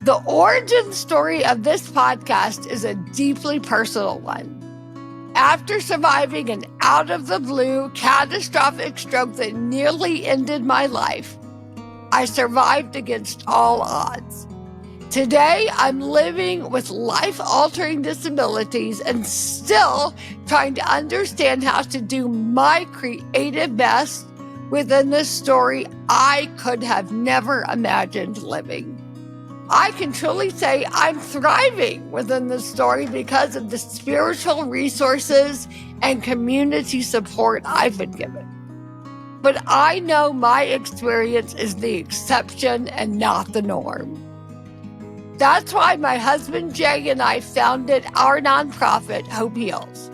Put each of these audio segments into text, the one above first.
The origin story of this podcast is a deeply personal one. After surviving an out-of-the-blue catastrophic stroke that nearly ended my life, I survived against all odds. Today, I'm living with life-altering disabilities and still trying to understand how to do my creative best within this story I could have never imagined living. I can truly say I'm thriving within this story because of the spiritual resources and community support I've been given. But I know my experience is the exception and not the norm. That's why my husband Jay and I founded our nonprofit, Hope Heals.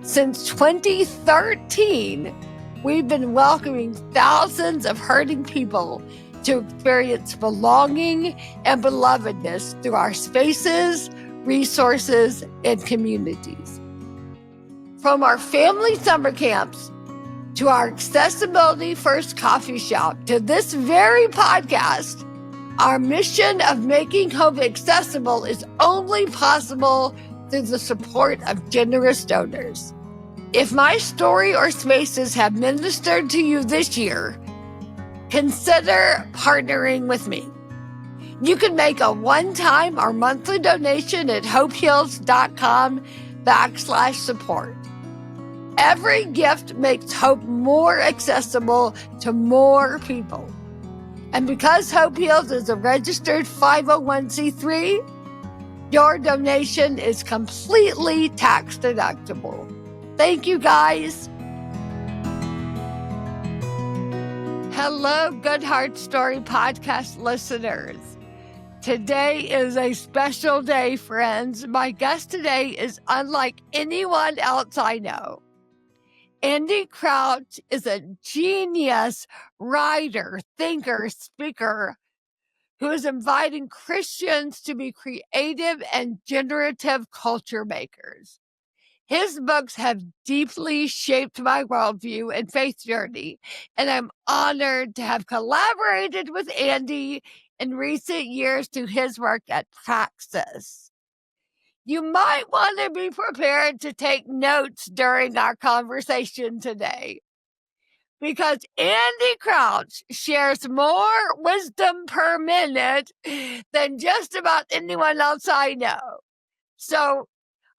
Since 2013, we've been welcoming thousands of hurting people to experience belonging and belovedness through our spaces, resources, and communities. From our family summer camps to our accessibility first coffee shop to this very podcast, our mission of making hope accessible is only possible through the support of generous donors. If my story or spaces have ministered to you this year, consider partnering with me. You can make a one-time or monthly donation at hopeheals.com/support. Every gift makes hope more accessible to more people. And because Hope Heals is a registered 501c3, your donation is completely tax deductible. Thank you, guys. Hello, GoodHard Story podcast listeners. Today is a special day, friends. My guest today is unlike anyone else I know. Andy Crouch is a genius writer, thinker, speaker who is inviting Christians to be creative and generative culture makers. His books have deeply shaped my worldview and faith journey, and I'm honored to have collaborated with Andy in recent years through his work at Praxis. You might want to be prepared to take notes during our conversation today, because Andy Crouch shares more wisdom per minute than just about anyone else I know. So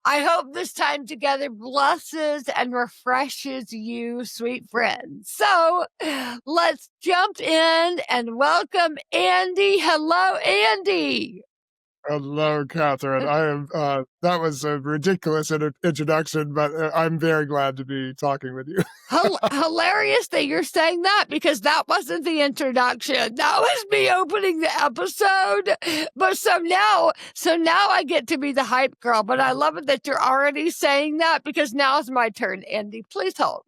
I hope this time together blesses and refreshes you, sweet friends. So let's jump in and welcome Andy. Hello, Andy. Hello, Katherine. I am. That was a ridiculous introduction, but I'm very glad to be talking with you. Hilarious that you're saying that, because that wasn't the introduction. That was me opening the episode. But so now I get to be the hype girl. But I love it that you're already saying that, because now it's my turn. Andy, please hold.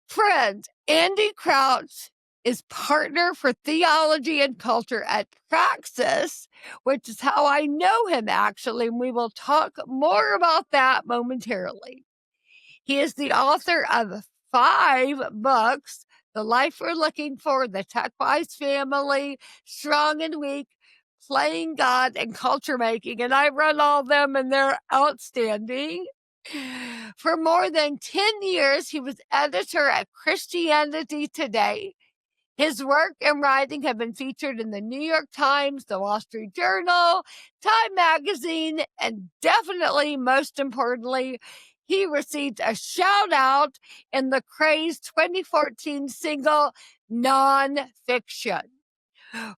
Friends, Andy Crouch is partner for theology and culture at Praxis, which is how I know him, actually, and we will talk more about that momentarily. He is the author of 5 books: The Life We're Looking For, The Tech-Wise Family, Strong and Weak, Playing God, and Culture Making, and I run all of them, and they're outstanding. For more than 10 years, he was editor at Christianity Today. His work and writing have been featured in the New York Times, the Wall Street Journal, Time Magazine, and definitely, most importantly, he received a shout out in the Craze 2014 single Nonfiction.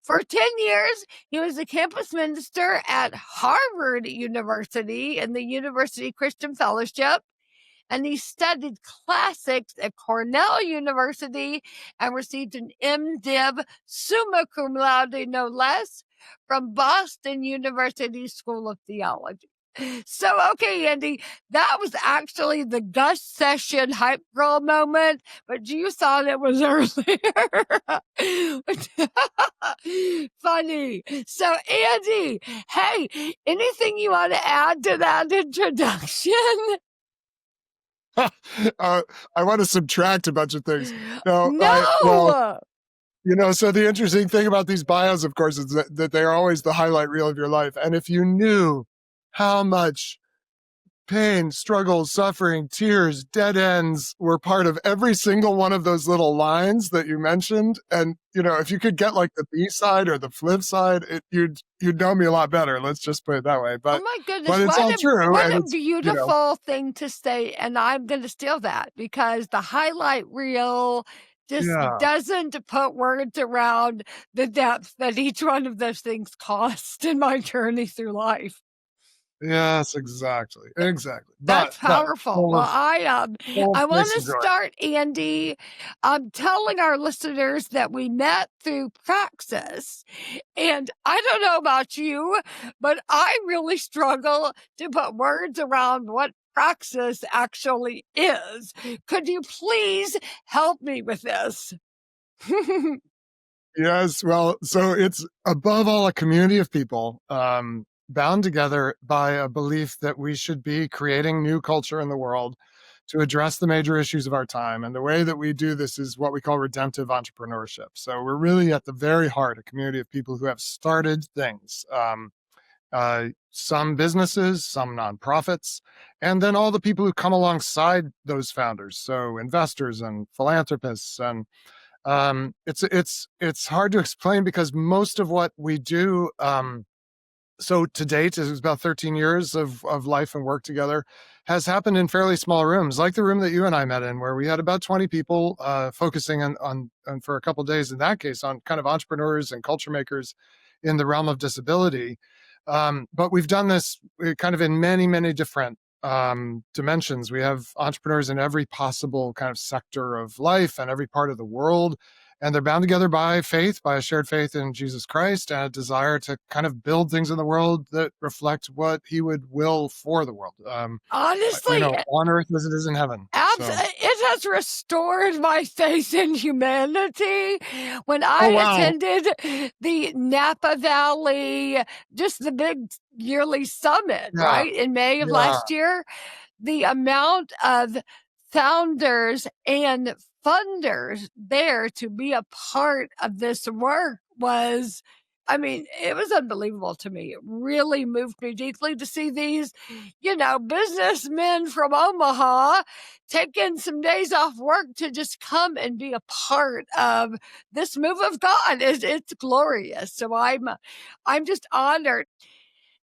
For 10 years, he was a campus minister at Harvard University in the University Christian Fellowship, and he studied classics at Cornell University and received an MDiv summa cum laude, no less, from Boston University School of Theology. So, okay, Andy, that was actually the Gus Session hype girl moment, but you thought it was earlier. Funny. So, Andy, hey, anything you want to add to that introduction? I want to subtract a bunch of things. No. So the interesting thing about these bios, of course, is that they are always the highlight reel of your life. And if you knew how much pain, struggle, suffering, tears, dead ends were part of every single one of those little lines that you mentioned. And, if you could get like the B side or the flip side, you'd know me a lot better. Let's just put it that way. Oh But, my goodness, but it's all true. what And a it's. beautiful thing to say. And I'm going to steal that because the highlight reel just Yeah. doesn't put words around the depth that each one of those things cost in my journey through life. Yes, exactly. Exactly. That's But powerful. full Well, of, full of I want grace to and joy. start, Andy, telling our listeners that we met through Praxis. And I don't know about you, but I really struggle to put words around what Praxis actually is. Could you please help me with this? Yes, well, so it's above all a community of people bound together by a belief that we should be creating new culture in the world to address the major issues of our time. And the way that we do this is what we call redemptive entrepreneurship. So we're really at the very heart a community of people who have started things. Some businesses, some nonprofits, and then all the people who come alongside those founders. So investors and philanthropists and it's hard to explain because most of what we do, so to date, is about 13 years of life and work together, has happened in fairly small rooms, like the room that you and I met in, where we had about 20 people focusing on for a couple of days, in that case, on kind of entrepreneurs and culture makers in the realm of disability. But we've done this kind of in many, many different dimensions. We have entrepreneurs in every possible kind of sector of life and every part of the world. And they're bound together by faith, by a shared faith in Jesus Christ and a desire to kind of build things in the world that reflect what he would will for the world. Honestly, On earth as it is in heaven. So, it has restored my faith in humanity. When oh, I wow. attended the Napa Valley, just the big yearly summit, Yeah. right, in May of Yeah. last year, the amount of founders and funders there to be a part of this work was, I mean, it was unbelievable to me. It really moved me deeply to see these, businessmen from Omaha taking some days off work to just come and be a part of this move of God. It's glorious. So I'm just honored.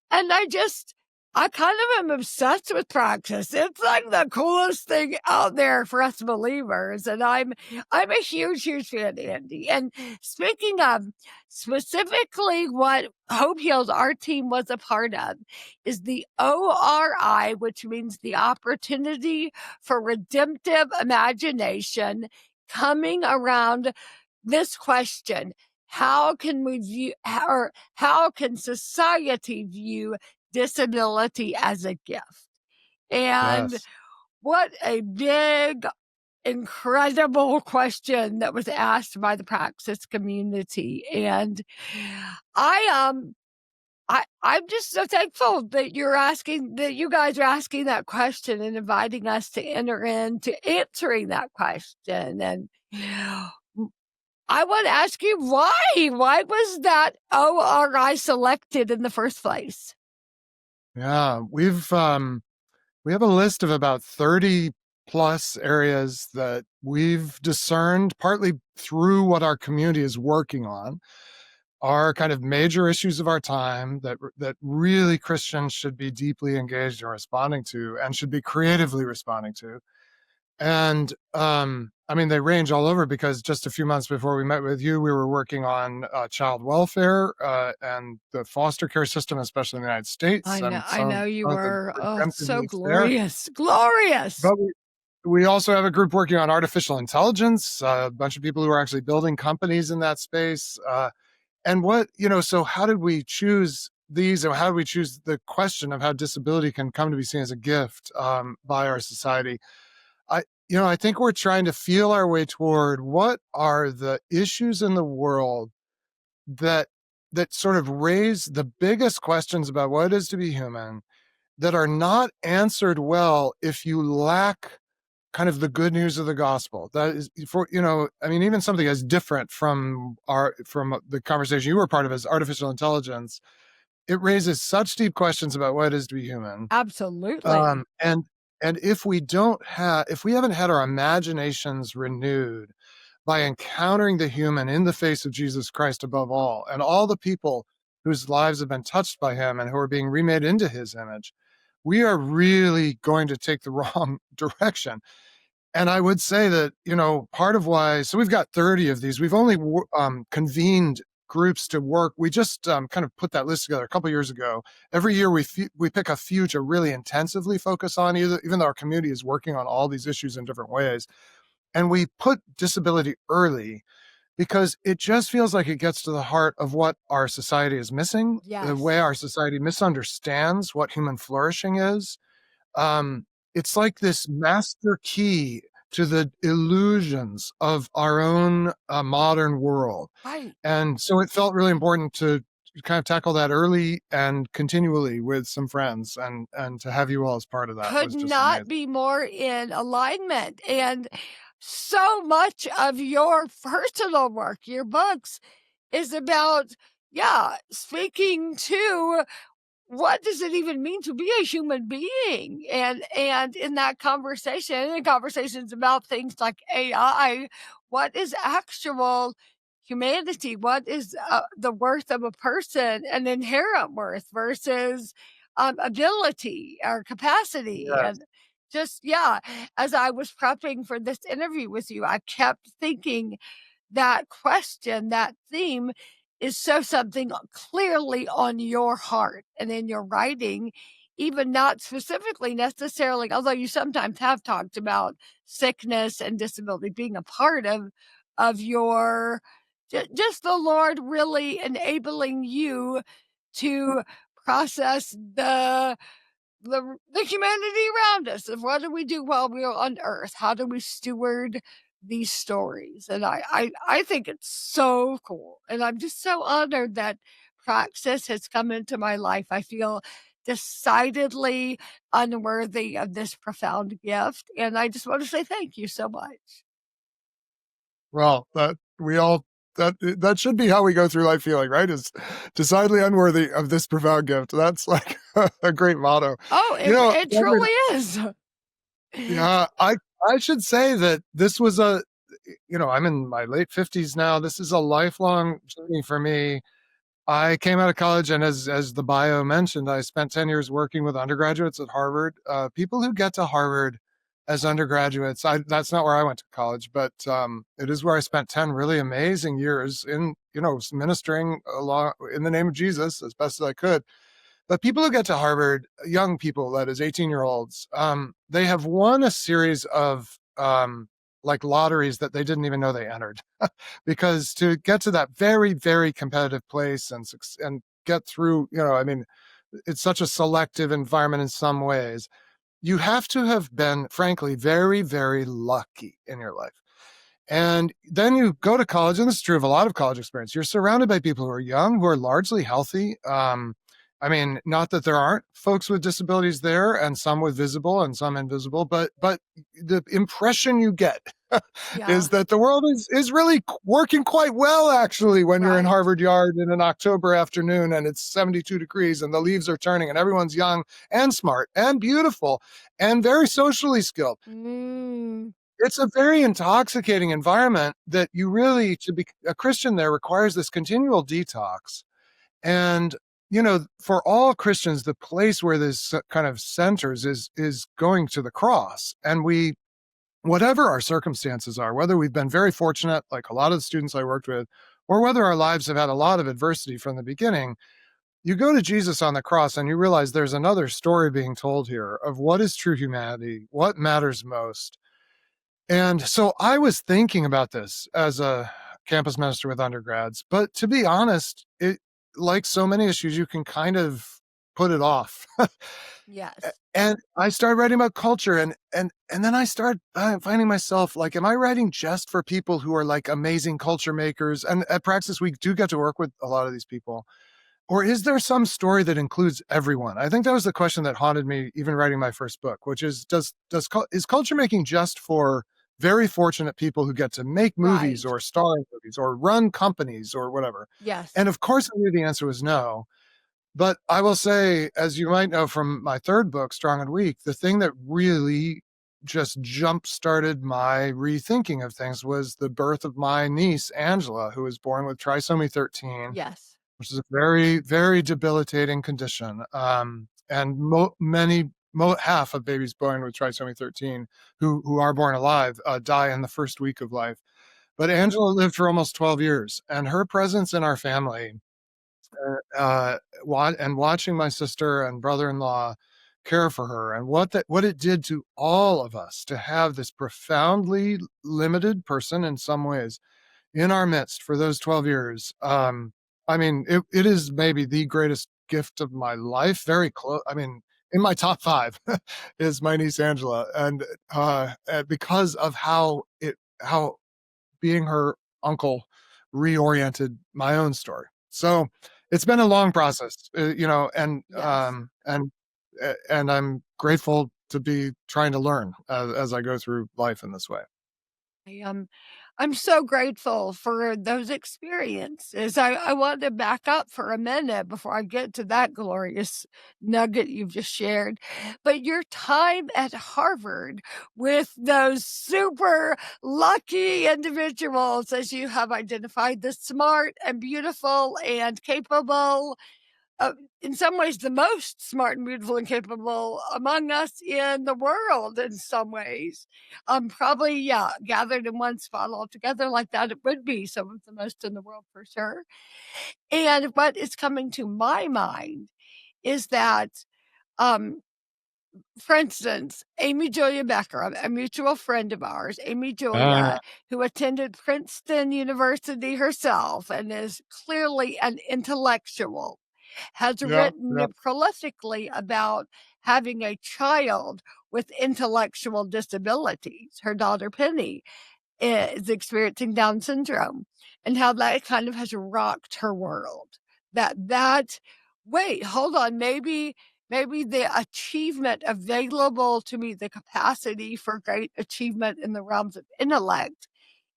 And I kind of am obsessed with Praxis. It's like the coolest thing out there for us believers. And I'm a huge, huge fan, Andy. And speaking of specifically what Hope Heals, our team was a part of, is the ORI, which means the opportunity for redemptive imagination, coming around this question: how can we view, or how can society view disability as a gift? And Yes. what a big, incredible question that was asked by the Praxis community. And I I'm just so thankful that you guys are asking that question and inviting us to enter into answering that question. And I want to ask you why. Why was that ORI selected in the first place? Yeah. We have a list of about 30 plus areas that we've discerned partly through what our community is working on are kind of major issues of our time that really Christians should be deeply engaged in responding to and should be creatively responding to. And I mean, they range all over because just a few months before we met with you, we were working on child welfare and the foster care system, especially in the United States, and I know you some of the were. Oh, redemptive so needs there. glorious. Glorious. But we also have a group working on artificial intelligence, a bunch of people who are actually building companies in that space. And so how did we choose these, or how do we choose the question of how disability can come to be seen as a gift by our society? I think we're trying to feel our way toward what are the issues in the world that sort of raise the biggest questions about what it is to be human that are not answered well if you lack kind of the good news of the gospel. That is for, I mean, even something as different from the conversation you were part of as artificial intelligence, it raises such deep questions about what it is to be human. Absolutely. And if we haven't had our imaginations renewed by encountering the human in the face of Jesus Christ above all, and all the people whose lives have been touched by him and who are being remade into his image, we are really going to take the wrong direction. And I would say that, part of why, so we've got 30 of these. We've only convened groups to work. We just kind of put that list together a couple years ago. Every year we pick a few to really intensively focus on, even though our community is working on all these issues in different ways. And we put disability early because it just feels like it gets to the heart of what our society is missing, the Yes. way our society misunderstands what human flourishing is. It's like this master key to the illusions of our own modern world. Right. And so it felt really important to kind of tackle that early and continually with some friends, and to have you all as part of that Could was just not amazing. be more in alignment. And so much of your personal work, your books, is about, yeah, speaking to what does it even mean to be a human being? And in that conversation, in conversations about things like AI, what is actual humanity? What is the worth of a person, an inherent worth versus ability or capacity? Yes. And just, yeah, as I was prepping for this interview with you, I kept thinking that question, that theme is so something clearly on your heart and in your writing, even not specifically necessarily, although you sometimes have talked about sickness and disability being a part of your just the Lord really enabling you to process the humanity around us of what do we do while we're on earth? How do we steward these stories? And I think it's so cool. And I'm just so honored that Praxis has come into my life. I feel decidedly unworthy of this profound gift. And I just want to say thank you so much. Well, that should be how we go through life feeling, right? Is decidedly unworthy of this profound gift. That's like a great motto. Oh, it Catherine, truly is. yeah, I should say that this was I'm in my late 50s now. This is a lifelong journey for me. I came out of college, and as the bio mentioned, I spent 10 years working with undergraduates at Harvard. People who get to Harvard as undergraduates, that's not where I went to college, but it is where I spent 10 really amazing years in, ministering along in the name of Jesus as best as I could. But people who get to Harvard, young people, that is 18-year-olds, they have won a series of like lotteries that they didn't even know they entered. Because to get to that very, very competitive place and get through, I mean, it's such a selective environment in some ways. You have to have been, frankly, very, very lucky in your life. And then you go to college, and this is true of a lot of college experience. You're surrounded by people who are young, who are largely healthy. I mean, not that there aren't folks with disabilities there, and some with visible and some invisible, but the impression you get Yeah, is that the world is really working quite well, actually, when you're in right. Harvard Yard in an October afternoon and it's 72 degrees and the leaves are turning and everyone's young and smart and beautiful and very socially skilled. Mm, It's a very intoxicating environment that you really, to be a Christian there, requires this continual detox. And, for all Christians, the place where this kind of centers is going to the cross. And whatever our circumstances are, whether we've been very fortunate, like a lot of the students I worked with, or whether our lives have had a lot of adversity from the beginning, you go to Jesus on the cross and you realize there's another story being told here of what is true humanity, what matters most. And so I was thinking about this as a campus minister with undergrads, but to be honest, like so many issues, you can kind of put it off. yes. And I started writing about culture, and then I started finding myself like, am I writing just for people who are like amazing culture makers? And at Praxis, we do get to work with a lot of these people. Or is there some story that includes everyone? I think that was the question that haunted me even writing my first book, which is is culture making just for very fortunate people who get to make movies Right. or star in movies or run companies or whatever? Yes. And of course, I knew the answer was no. But I will say, as you might know from my third book, Strong and Weak, the thing that really just jump started my rethinking of things was the birth of my niece, Angela, who was born with trisomy 13, Yes. which is a very, very debilitating condition. And half of babies born with trisomy 13 who are born alive die in the first week of life. But Angela lived for almost 12 years, and her presence in our family and watching my sister and brother-in-law care for her and what it did to all of us to have this profoundly limited person in some ways in our midst for those 12 years. I mean, it is maybe the greatest gift of my life. Very close. I mean, in my top five is my niece Angela, and because of how being her uncle reoriented my own story. So it's been a long process, Yes. and I'm grateful to be trying to learn as I go through life in this way. I'm so grateful for those experiences. I want to back up for a minute before I get to that glorious nugget you've just shared. But your time at Harvard with those super lucky individuals, as you have identified, the smart and beautiful and capable, uh, in some ways, the most smart and beautiful and capable among us in the world in some ways. Probably, yeah, gathered in one spot all together like that, it would be some of the most in the world for sure. And what is coming to my mind is that, um, for instance, Amy Julia Becker, a mutual friend of ours, Amy Uh, Julia, who attended Princeton University herself and is clearly an intellectual, has yeah, written yeah. prolifically about having a child with intellectual disabilities. Her daughter Penny is experiencing Down syndrome, and how that kind of has rocked her world. That wait, hold on, maybe the achievement available to me, the capacity for great achievement in the realms of intellect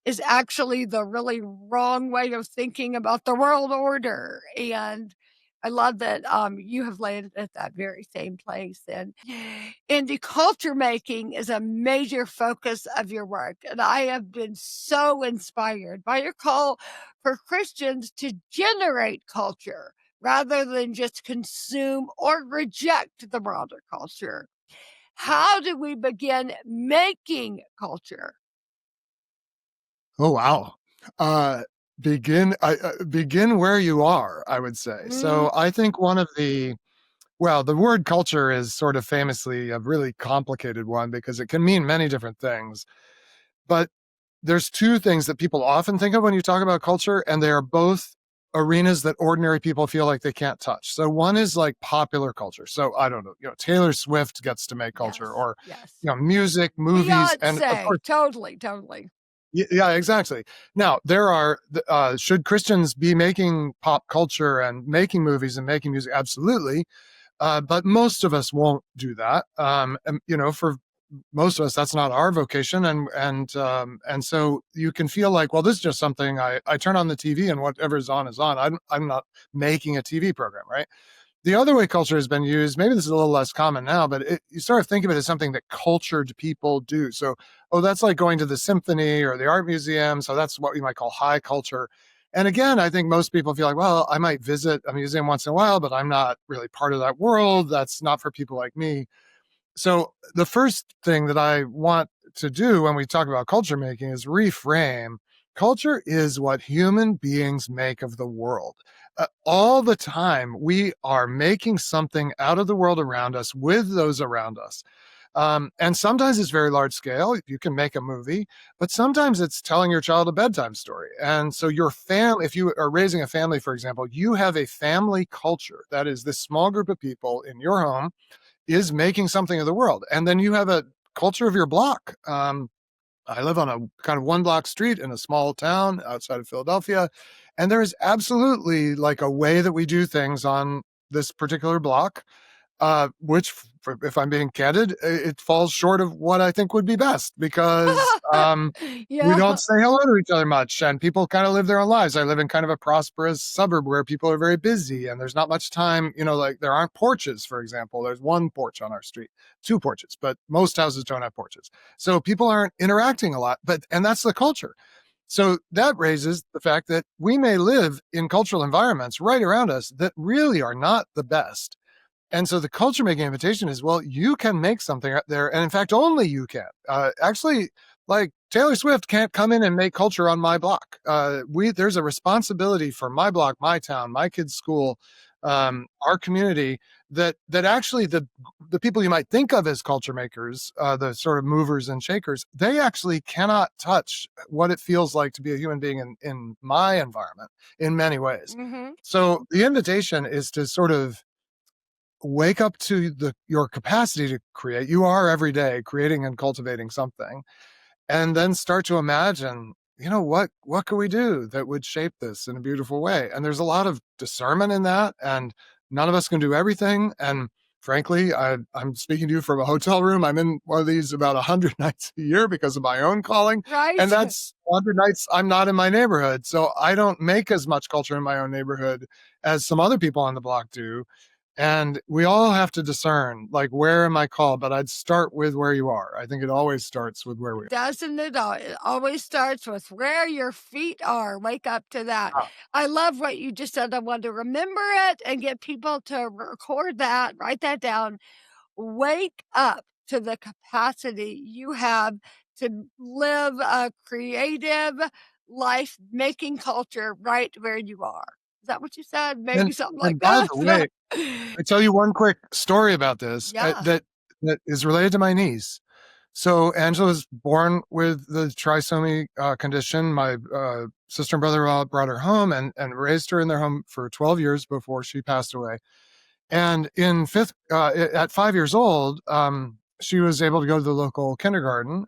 is actually the really wrong way of thinking about the world order. And I love that you have landed at that very same place. And indie culture making is a major focus of your work. And I have been so inspired by your call for Christians to generate culture rather than just consume or reject the broader culture. How do we begin making culture? Oh wow. Uh, begin where you are, I would say. Mm, So I think one of the word culture is sort of famously a really complicated one because it can mean many different things. But there's two things that people often think of when you talk about culture, and they are both arenas that ordinary people feel like they can't touch. So one is like popular culture. So I don't know, Taylor Swift gets to make culture, yes, or yes. music, movies, and of Beyonce, course, totally, totally. yeah, exactly. Now, should Christians be making pop culture and making movies and making music? Absolutely. But most of us won't do that. For most of us, that's not our vocation, and so you can feel like, well, this is just something I turn on the TV and whatever's on is on. I'm not making a TV program, right? The other way culture has been used, maybe this is a little less common now, but you sort of think of it as something that cultured people do. So, oh, that's like going to the symphony or the art museum. So that's what we might call high culture. And again, I think most people feel like, well, I might visit a museum once in a while, but I'm not really part of that world. That's not for people like me. So the first thing that I want to do when we talk about culture making is reframe. Culture is what human beings make of the world. All the time, we are making something out of the world around us with those around us. And sometimes it's very large scale. You can make a movie, but sometimes it's telling your child a bedtime story. And so if you are raising a family, for example, you have a family culture. That is this small group of people in your home is making something of the world. And then you have a culture of your block. I live on a kind of one block street in a small town outside of Philadelphia. And there is absolutely like a way that we do things on this particular block, which, if I'm being candid, it falls short of what I think would be best because we Yeah. don't say hello to each other much, and people kind of live their own lives. I live in kind of a prosperous suburb where people are very busy, and there's not much time. Like there aren't porches, for example. There's one porch on our street, two porches, but most houses don't have porches, so people aren't interacting a lot. And that's the culture. So that raises the fact that we may live in cultural environments right around us that really are not the best. And so the culture making invitation is, well, you can make something out there. And in fact, only you can. Actually, like Taylor Swift can't come in and make culture on my block. There's a responsibility for my block, my town, my kids' school, our community, that actually the people you might think of as culture makers, the sort of movers and shakers, they actually cannot touch what it feels like to be a human being in my environment in many ways. Mm-hmm. So the invitation is to sort of wake up to your capacity to create. You are every day creating and cultivating something, and then start to imagine, what could we do that would shape this in a beautiful way? And there's a lot of discernment in that, and none of us can do everything. And frankly, I'm speaking to you from a hotel room. I'm in one of these about 100 nights a year because of my own calling. Right. And that's 100 nights I'm not in my neighborhood. So I don't make as much culture in my own neighborhood as some other people on the block do. And we all have to discern, like, where am I called? But I'd start with where you are. I think it always starts with where we are. Doesn't it all? It always starts with where your feet are. Wake up to that. Ah, I love what you just said. I want to remember it and get people to record that, write that down. Wake up to the capacity you have to live a creative life, making culture right where you are. Is that what you said? Maybe And something like and by that. the way, I tell you one quick story about this, Yeah. that is related to my niece. So Angela was born with the trisomy condition. My sister and brother-in-law brought her home and raised her in their home for 12 years before she passed away. And at 5 years old, she was able to go to the local kindergarten,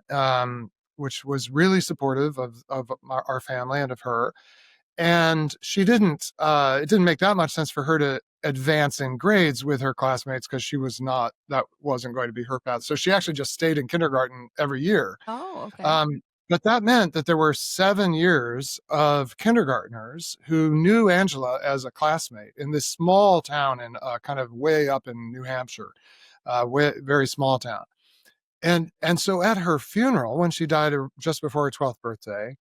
which was really supportive of our family and of her. And it didn't make that much sense for her to advance in grades with her classmates because that wasn't going to be her path. So she actually just stayed in kindergarten every year. Oh, okay. But that meant that there were 7 years of kindergartners who knew Angela as a classmate in this small town in kind of way up in New Hampshire, very small town. And so at her funeral, when she died just before her 12th birthday,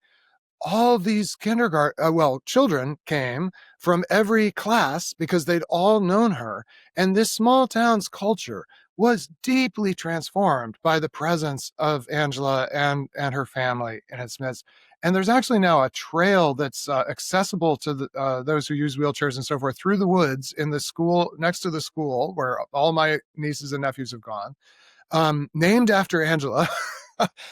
all these children came from every class because they'd all known her. And this small town's culture was deeply transformed by the presence of Angela and her family in its midst. And there's actually now a trail that's accessible to those who use wheelchairs and so forth through the woods in the school, next to the school where all my nieces and nephews have gone, named after Angela.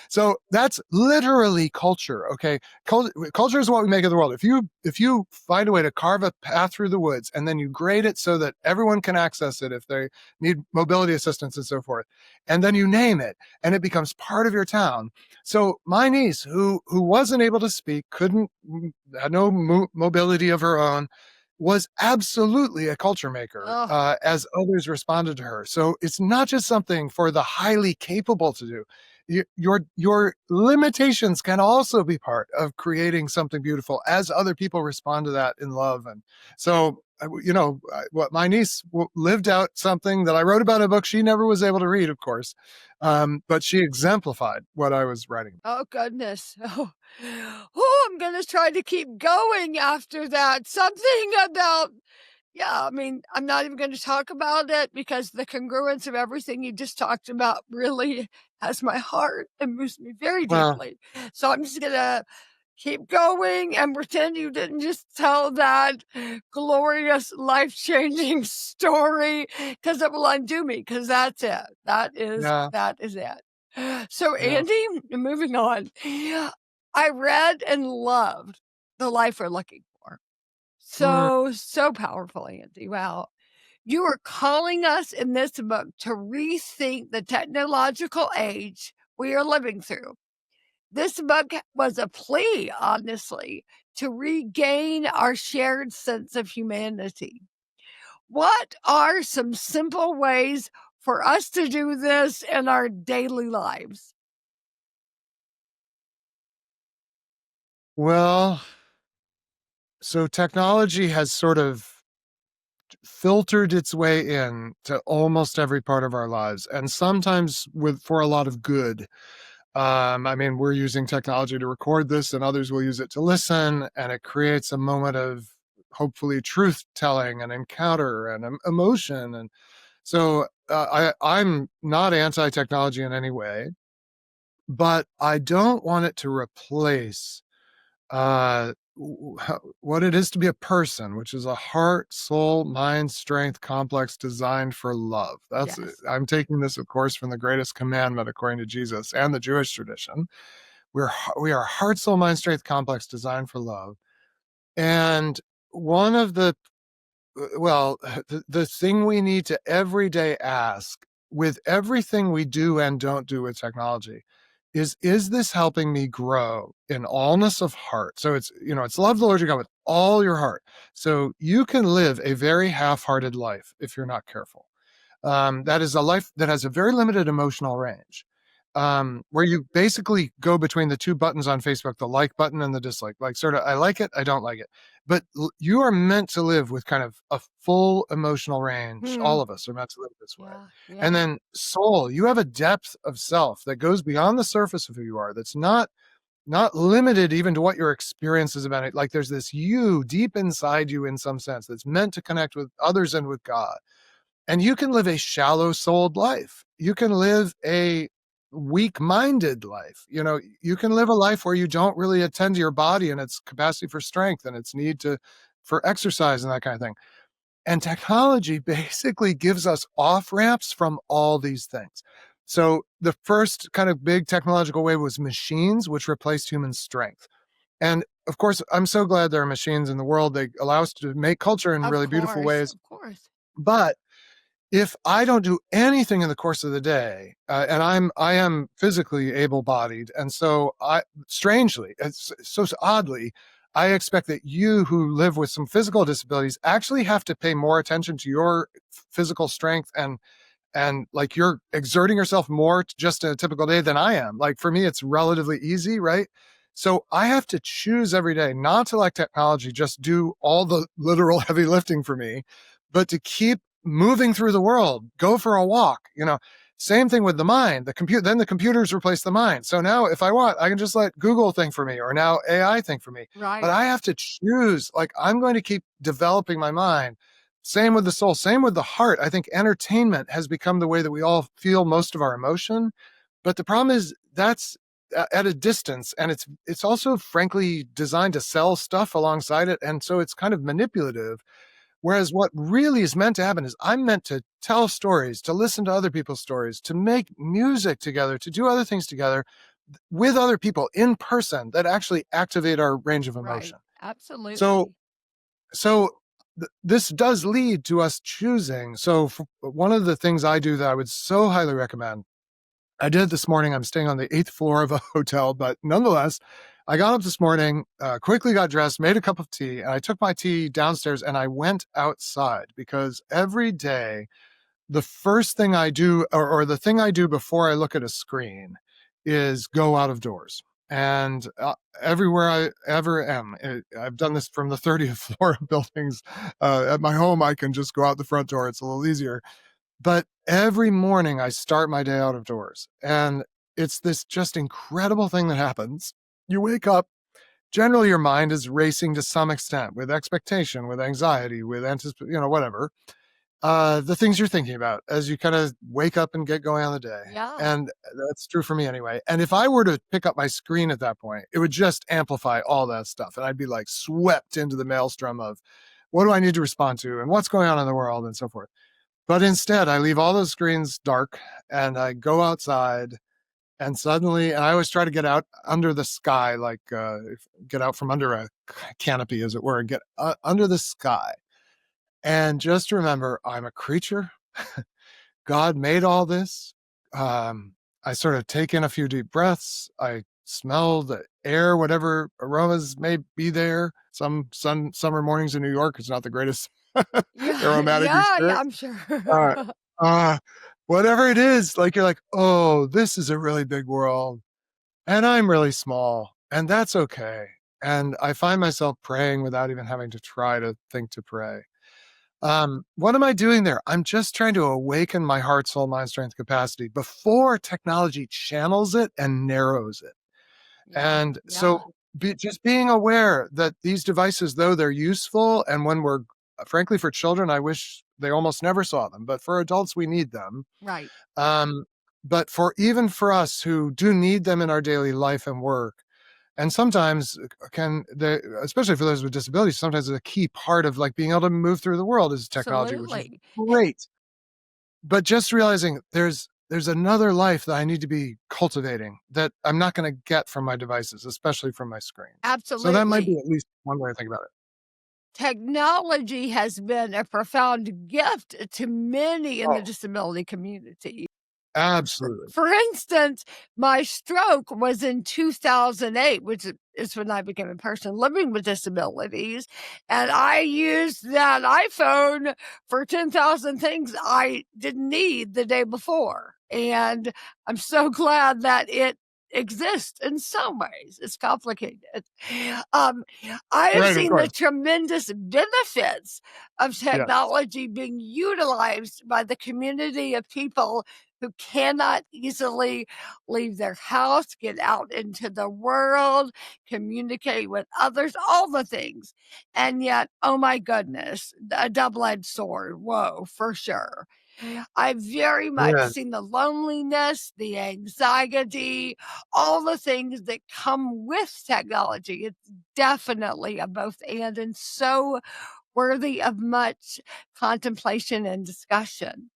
So that's literally culture. Okay. Culture is what we make of the world. If you find a way to carve a path through the woods and then you grade it so that everyone can access it if they need mobility assistance and so forth, and then you name it and it becomes part of your town. So my niece, who wasn't able to speak, had no mobility of her own, was absolutely a culture maker, Oh, as others responded to her. So it's not just something for the highly capable to do. Your limitations can also be part of creating something beautiful as other people respond to that in love. And so, what my niece lived out something that I wrote about in a book she never was able to read, of course, but she exemplified what I was writing. oh goodness. I'm gonna try to keep going after that. Something about, yeah, I mean, I'm not even going to talk about it because the congruence of everything you just talked about really has my heart and moves me very Well, deeply. So I'm just going to keep going and pretend you didn't just tell that glorious, life changing story because it will undo me because that's it. yeah, That is it. So, yeah. Andy, moving on, I read and loved The Life We're Looking For. Mm. So powerful, Andy. Wow. You are calling us in this book to rethink the technological age we are living through. This book was a plea, honestly, to regain our shared sense of humanity. What are some simple ways for us to do this in our daily lives? Well, so technology has sort of filtered its way in to almost every part of our lives, and sometimes for a lot of good. I mean, we're using technology to record this, and others will use it to listen, and it creates a moment of hopefully truth telling and encounter and emotion. And so I'm not anti technology in any way, but I don't want it to replace uh, what it is to be a person, which is a heart, soul, mind, strength, complex, designed for love. Yes. I'm taking this, of course, from the greatest commandment according to Jesus and the Jewish tradition. We are heart, soul, mind, strength, complex, designed for love. And one of the thing we need to every day ask with everything we do and don't do with technology is this helping me grow in allness of heart? So it's love the Lord your God with all your heart. So you can live a very half-hearted life if you're not careful. That is a life that has a very limited emotional range, where you basically go between the two buttons on Facebook, the like button and the dislike, like sort of, I like it, I don't like it. But you are meant to live with kind of a full emotional range. Hmm. All of us are meant to live this way. Yeah. And then soul, you have a depth of self that goes beyond the surface of who you are. That's not limited even to what your experience is about it. Like there's this you deep inside you in some sense that's meant to connect with others and with God. And you can live a shallow souled life. You can live a weak minded life. You can live a life where you don't really attend to your body and its capacity for strength and its need for exercise and that kind of thing. And technology basically gives us off ramps from all these things. So the first kind of big technological wave was machines, which replaced human strength. And of course, I'm so glad there are machines in the world. They allow us to make culture in really beautiful ways. Of course. But if I don't do anything in the course of the day, and I am physically able-bodied, and so strangely, it's so oddly, I expect that you who live with some physical disabilities actually have to pay more attention to your physical strength and like you're exerting yourself more just in a typical day than I am. Like for me, it's relatively easy, right? So I have to choose every day not to let technology just do all the literal heavy lifting for me, but to keep moving through the world, go for a walk. Same thing with the mind. Then the computers replace the mind. So now if I want, I can just let Google think for me or now AI think for me. Right. But I have to choose, like I'm going to keep developing my mind. Same with the soul, same with the heart. I think entertainment has become the way that we all feel most of our emotion. But the problem is that's at a distance, and it's also frankly designed to sell stuff alongside it. And so it's kind of manipulative. Whereas what really is meant to happen is I'm meant to tell stories, to listen to other people's stories, to make music together, to do other things together with other people in person that actually activate our range of emotion. Right. Absolutely. So this does lead to us choosing. So one of the things I do that I would so highly recommend, I did it this morning. I'm staying on the 8th floor of a hotel, but nonetheless, I got up this morning, quickly got dressed, made a cup of tea, and I took my tea downstairs and I went outside because every day, the first thing I do, or the thing I do before I look at a screen, is go out of doors. And everywhere I ever am, I've done this from the 30th floor of buildings. At my home, I can just go out the front door. It's a little easier. But every morning I start my day out of doors. And it's this just incredible thing that happens. You wake up, generally your mind is racing to some extent with expectation, with anxiety, with anticipation, whatever. The things you're thinking about as you kind of wake up and get going on the day. Yeah. And that's true for me anyway. And if I were to pick up my screen at that point, it would just amplify all that stuff. And I'd be like swept into the maelstrom of what do I need to respond to and what's going on in the world and so forth. But instead, I leave all those screens dark and I go outside and I always try to get out under the sky, like get out from under a canopy, as it were, and get under the sky. And just remember, I'm a creature. God made all this. I sort of take in a few deep breaths. I smell the air, whatever aromas may be there. Some summer mornings in New York is not the greatest Yeah, aromatic yeah, experience. I'm sure. Uh, uh, Whatever it is, like you're like, oh, this is a really big world, and I'm really small, and that's okay. And I find myself praying without even having to try to think to pray. What am I doing there? I'm just trying to awaken my heart, soul, mind, strength, capacity before technology channels it and narrows it. Yeah, And yeah, so just being aware that these devices, though they're useful, and when we're, frankly, for children, I wish they almost never saw them, but for adults, we need them. right. Um, but for even for us who do need them in our daily life and work, and sometimes can they, especially for those with disabilities, sometimes a key part of like being able to move through the world is technology, which is Absolutely. great. But just realizing there's another life that I need to be cultivating that I'm not going to get from my devices, especially from my screens. So that might be Absolutely. at least one way to think about it. Technology has been a profound gift to many in the Oh, disability community. absolutely. For instance, my stroke was in 2008, which is when I became a person living with disabilities. And I used that iPhone for 10,000 things I didn't need the day before. And I'm so glad that it exists in some ways. It's complicated. Um, I have Right, of seen the course. tremendous benefits of Yes. technology being utilized by the community of people who cannot easily leave their house, get out into the world, communicate with others, all the things. And yet, oh my goodness, a double edged sword. Whoa, for sure. I've very much Yes. seen the loneliness, the anxiety, all the things that come with technology. It's definitely a both and so worthy of much contemplation and discussion.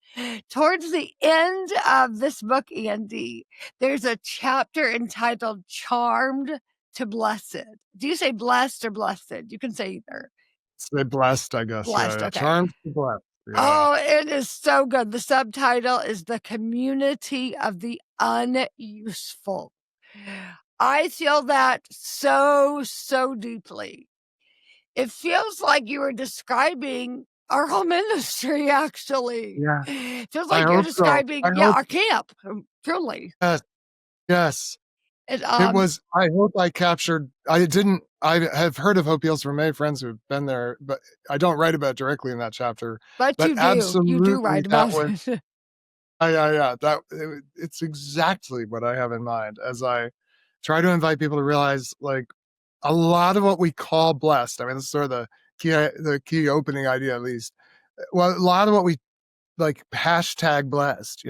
Towards the end of this book, Andy, there's a chapter entitled Charmed to Blessed. Do you say blessed or blessed? You can say either. Say blessed, I guess. Yeah, Blessed, yeah. okay. Charmed to blessed. Yeah. Oh, it is so good. The subtitle is The Community of the Unuseful. I feel that so deeply. It feels like you were describing our home industry, actually. Yeah. It feels I like you're hope so. describing, I yeah, hope our camp, truly. yes. Yes. And, It was I hope I captured I didn't I have heard of Hope Heals from many friends who've been there, but I don't write about it directly in that chapter. but But you do absolutely write that about was it. yeah, it's exactly what I have in mind as I try to invite people to realize, like, a lot of what we call blessed, I mean, this is sort of the key opening idea, at least. Well, a lot of what we like hashtag blessed,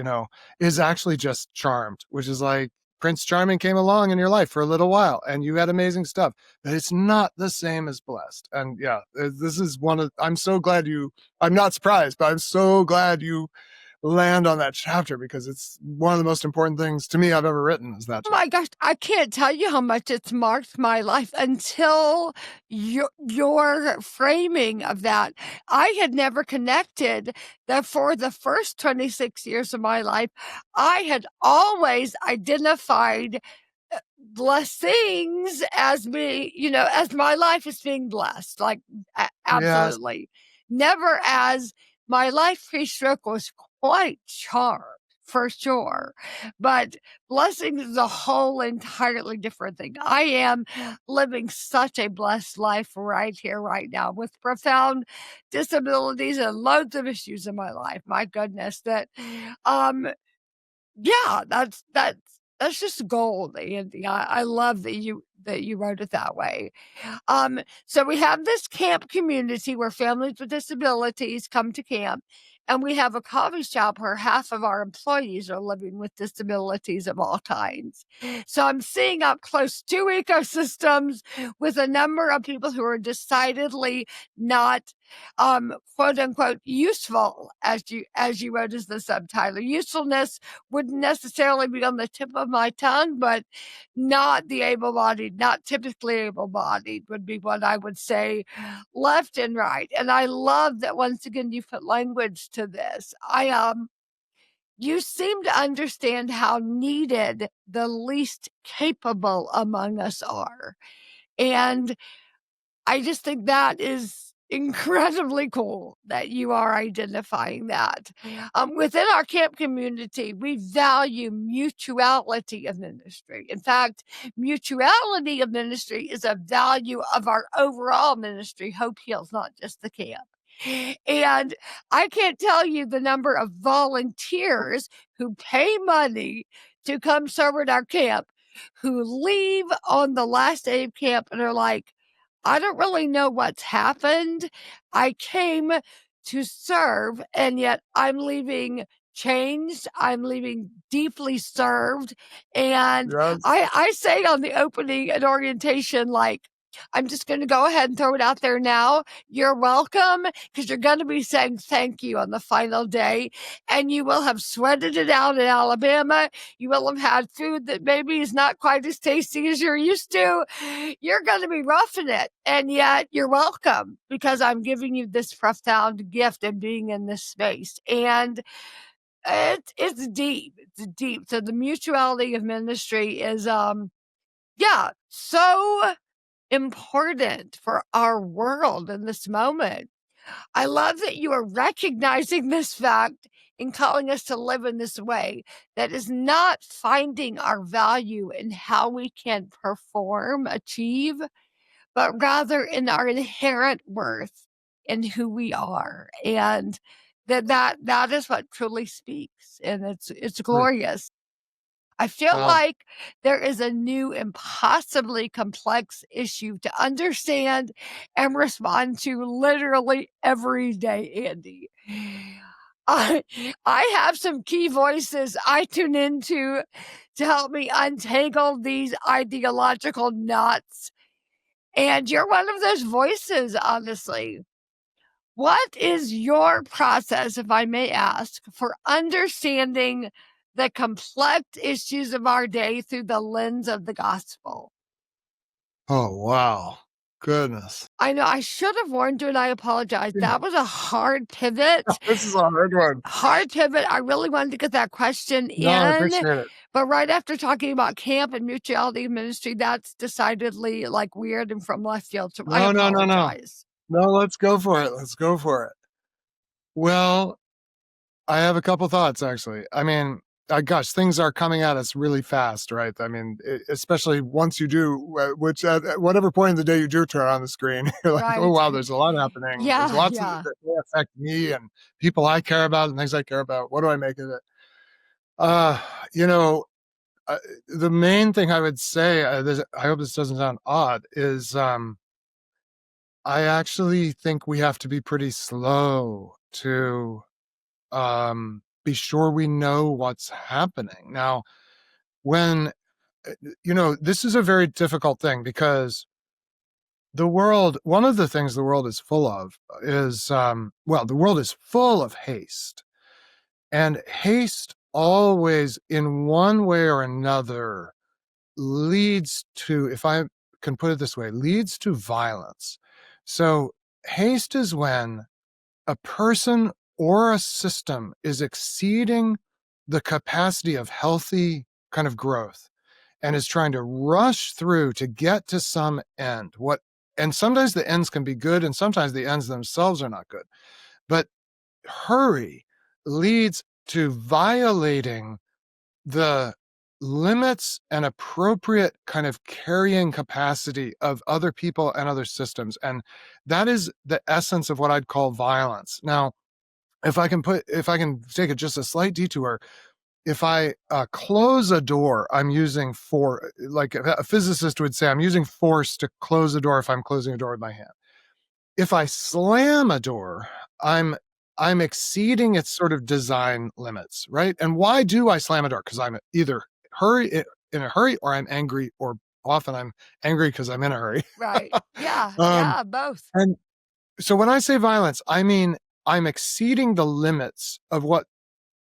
is actually just charmed, which is like Prince Charming came along in your life for a little while and you had amazing stuff, but it's not the same as blessed. And yeah, this is I'm so glad I'm not surprised, but I'm so glad you land on that chapter because it's one of the most important things to me I've ever written is that Oh my chapter. gosh, I can't tell you how much it's marked my life until your framing of that. I had never connected that for the first 26 years of my life, I had always identified blessings as me, as my life is being blessed, like Yes, absolutely. Never as my life pre-stroke was quite charmed for sure. But blessing is a whole entirely different thing. I am living such a blessed life right here, right now, with profound disabilities and loads of issues in my life. My goodness, that um yeah, that's just gold, Andy. I love that you wrote it that way. So we have this camp community where families with disabilities come to camp, and we have a coffee shop where half of our employees are living with disabilities of all kinds. So I'm seeing up close two ecosystems with a number of people who are decidedly not quote unquote useful, as you wrote as the subtitle. Usefulness wouldn't necessarily be on the tip of my tongue, but not the able-bodied, not typically able-bodied would be what I would say left and right. And I love that once again you put language to this. you seem to understand how needed the least capable among us are. And I just think that is incredibly cool that you are identifying that. Within our camp community, we value mutuality of ministry. In fact, mutuality of ministry is a value of our overall ministry, Hope Heals, not just the camp. And I can't tell you the number of volunteers who pay money to come serve at our camp, who leave on the last day of camp and are like, I don't really know what's happened. I came to serve, and yet I'm leaving changed. I'm leaving deeply served. And Yes. I say on the opening and orientation, like, I'm just going to go ahead and throw it out there now. You're welcome, because you're going to be saying thank you on the final day, and you will have sweated it out in Alabama. You will have had food that maybe is not quite as tasty as you're used to. You're going to be roughing it, and yet you're welcome, because I'm giving you this profound gift of being in this space. And it's deep. It's deep. So the mutuality of ministry is, so important for our world in this moment. I love that you are recognizing this fact and calling us to live in this way that is not finding our value in how we can perform, achieve, but rather in our inherent worth in who we are. And that is what truly speaks. And it's Hmm. glorious. I feel Wow. like there is a new, impossibly complex issue to understand and respond to literally every day, Andy. I, I have some key voices I tune into to help me untangle these ideological knots. And you're one of those voices, honestly. What is your process, if I may ask, for understanding the complex issues of our day through the lens of the gospel? Oh, wow. Goodness. I know I should have warned you, and I apologize. That was a hard pivot. This is a hard one. Hard pivot. I really wanted to get that question No, I in. appreciate it. But right after talking about camp and mutuality of ministry, that's decidedly like weird and from left field. So I No, no, no, no. apologize. No, let's go for it. Let's go for it. Well, I have a couple thoughts, actually. I mean, gosh, things are coming at us really fast, right? I mean, especially once you do, which at whatever point in the day you do turn on the screen, you're like, oh, Right. wow, there's a lot happening. There's Yeah, lots of yeah. that may affect me and people I care about and things I care about. What do I make of it? You know, the main thing I would say, I hope this doesn't sound odd, is I actually think we have to be pretty slow to be sure we know what's happening. Now, when, this is a very difficult thing because one of the things the world is full of is, the world is full of haste. And haste always, in one way or another, leads to, if I can put it this way, leads to violence. So haste is when a person or a system is exceeding the capacity of healthy kind of growth and is trying to rush through to get to some end. And sometimes the ends can be good and sometimes the ends themselves are not good. But hurry leads to violating the limits and appropriate kind of carrying capacity of other people and other systems. And that is the essence of what I'd call violence. Now, if I can take it just a slight detour, if I close a door, I'm using like a physicist would say, I'm using force to close a door if I'm closing a door with my hand. If I slam a door, I'm exceeding its sort of design limits, right? And why do I slam a door? Because I'm either in a hurry or I'm angry, or often I'm angry because I'm in a hurry. Right. Yeah. Um, Yeah. Both. and so when I say violence, I mean I'm exceeding the limits of what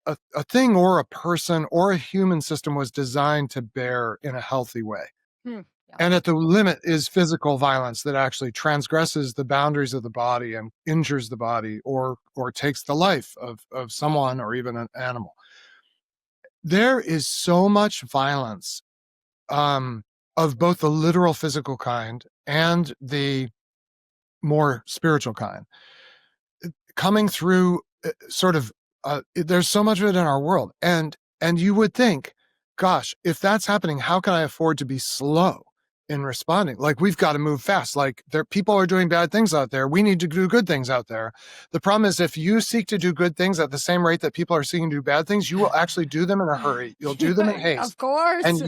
a thing or a person or a human system was designed to bear in a healthy way. Yeah. And at the limit is physical violence that actually transgresses the boundaries of the body and injures the body or takes the life of someone or even an animal. there is so much violence, of both the literal physical kind and the more spiritual kind, coming through, sort of, there's so much of it in our world. And you would think, gosh, if that's happening, how can I afford to be slow in responding? Like, we've got to move fast. Like, people are doing bad things out there. We need to do good things out there. The problem is, if you seek to do good things at the same rate that people are seeking to do bad things, you will actually do them in a hurry. You'll do them in Of haste, and course.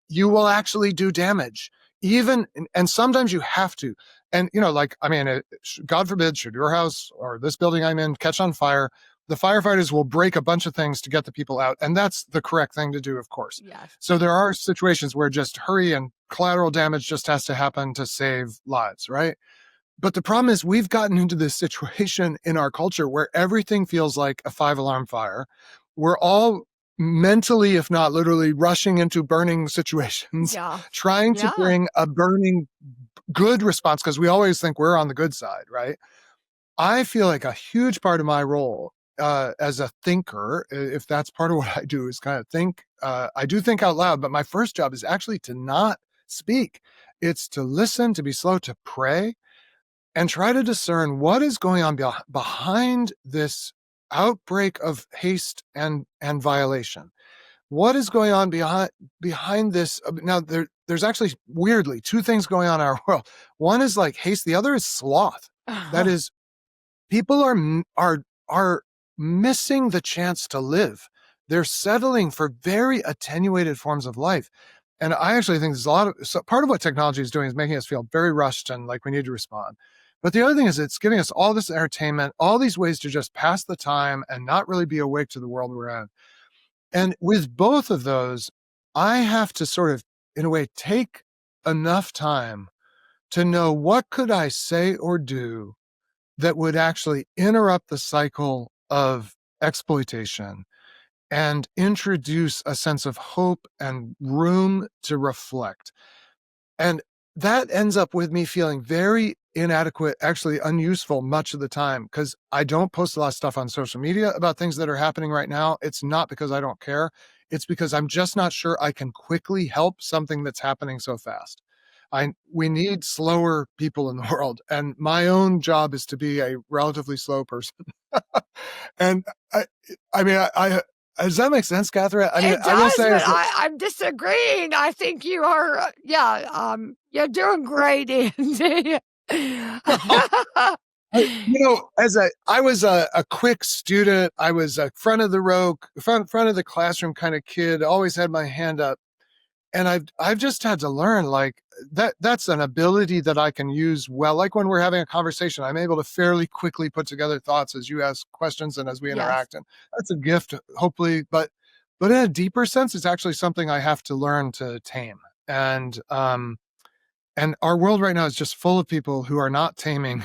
you will actually do damage. And sometimes you have to. And, like, I mean, God forbid, should your house or this building I'm in catch on fire, the firefighters will break a bunch of things to get the people out. And that's the correct thing to do, of course. Yes. So there are situations where just hurry and collateral damage just has to happen to save lives, right? But the problem is, we've gotten into this situation in our culture where everything feels like a 5-alarm fire. We're all mentally, if not literally, rushing into burning situations, Yeah. trying to Yeah. bring a burning good response, because we always think we're on the good side, right? I feel like a huge part of my role, as a thinker, if that's part of what I do, is kind of think. I do think out loud, but my first job is actually to not speak. It's to listen, to be slow, to pray, and try to discern what is going on behind this outbreak of haste and violation. What is going on behind this? Now, there's actually, weirdly, two things going on in our world. One is like haste. The other is sloth. That is, people are missing the chance to live. They're settling for very attenuated forms of life. And I actually think there's part of what technology is doing is making us feel very rushed and like we need to respond. But the other thing is, it's giving us all this entertainment, all these ways to just pass the time and not really be awake to the world we're in. And with both of those, I have to sort of, in a way, take enough time to know what could I say or do that would actually interrupt the cycle of exploitation and introduce a sense of hope and room to reflect. And that ends up with me feeling very inadequate, actually unuseful much of the time, because I don't post a lot of stuff on social media about things that are happening right now. It's not because I don't care. It's because I'm just not sure I can quickly help something that's happening so fast. We need slower people in the world, and my own job is to be a relatively slow person. And I mean, does that make sense, Katherine? I mean, It I will does, say but I'm disagreeing. I think you are, you're doing great, Andy. I was a quick student. I was a front of the row, front of the classroom kind of kid. Always had my hand up, and I've just had to learn, like, that's an ability that I can use well. Like, when we're having a conversation, I'm able to fairly quickly put together thoughts as you ask questions and as we Yes. interact, and that's a gift, hopefully. But in a deeper sense, it's actually something I have to learn to tame. And our world right now is just full of people who are not taming